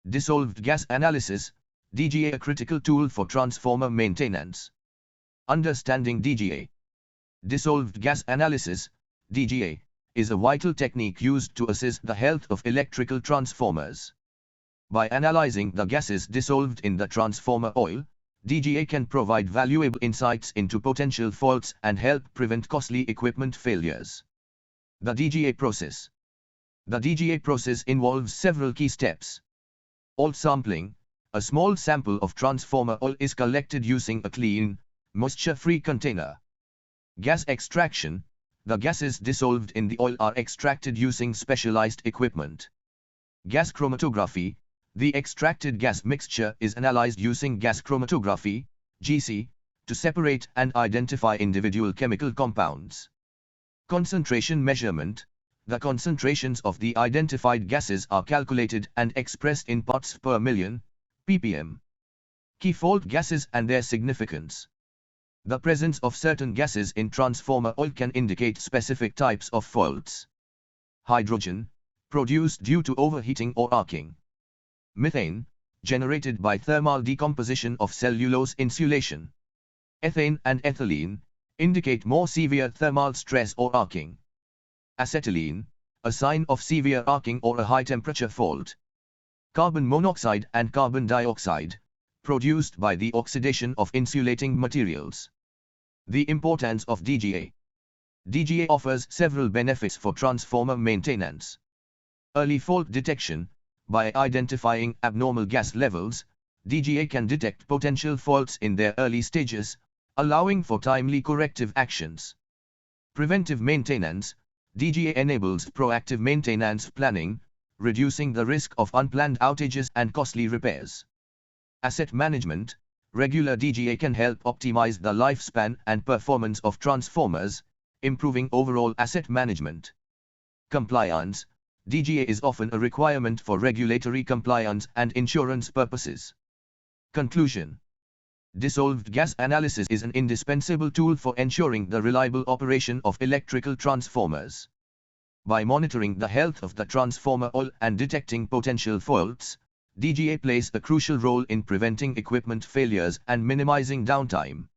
Dissolved gas analysis, DGA, a critical tool for transformer maintenance. Understanding DGA. Dissolved gas analysis, DGA, is a vital technique used to assess the health of electrical transformers. By analyzing the gases dissolved in the transformer oil, DGA can provide valuable insights into potential faults and help prevent costly equipment failures. The DGA process. The DGA process involves several key steps. Oil sampling. A small sample of transformer oil is collected using a clean, moisture-free container. Gas extraction. The gases dissolved in the oil are extracted using specialized equipment. Gas chromatography. The extracted gas mixture is analyzed using gas chromatography, GC, to separate and identify individual chemical compounds. Concentration measurement. The concentrations of the identified gases are calculated and expressed in parts per million, ppm. Key fault gases and their significance. The presence of certain gases in transformer oil can indicate specific types of faults. Hydrogen, produced due to overheating or arcing. Methane, generated by thermal decomposition of cellulose insulation. Ethane and ethylene, indicate more severe thermal stress or arcing. Acetylene, a sign of severe arcing or a high temperature fault. Carbon monoxide and carbon dioxide, produced by the oxidation of insulating materials. The importance of DGA. DGA offers several benefits for transformer maintenance. Early fault detection. By identifying abnormal gas levels, DGA can detect potential faults in their early stages, allowing for timely corrective actions. Preventive maintenance. DGA enables proactive maintenance planning, reducing the risk of unplanned outages and costly repairs. Asset management. Regular DGA can help optimize the lifespan and performance of transformers, improving overall asset management. Compliance. DGA is often a requirement for regulatory compliance and insurance purposes. Conclusion. Dissolved gas analysis is an indispensable tool for ensuring the reliable operation of electrical transformers. By monitoring the health of the transformer oil and detecting potential faults, DGA plays a crucial role in preventing equipment failures and minimizing downtime.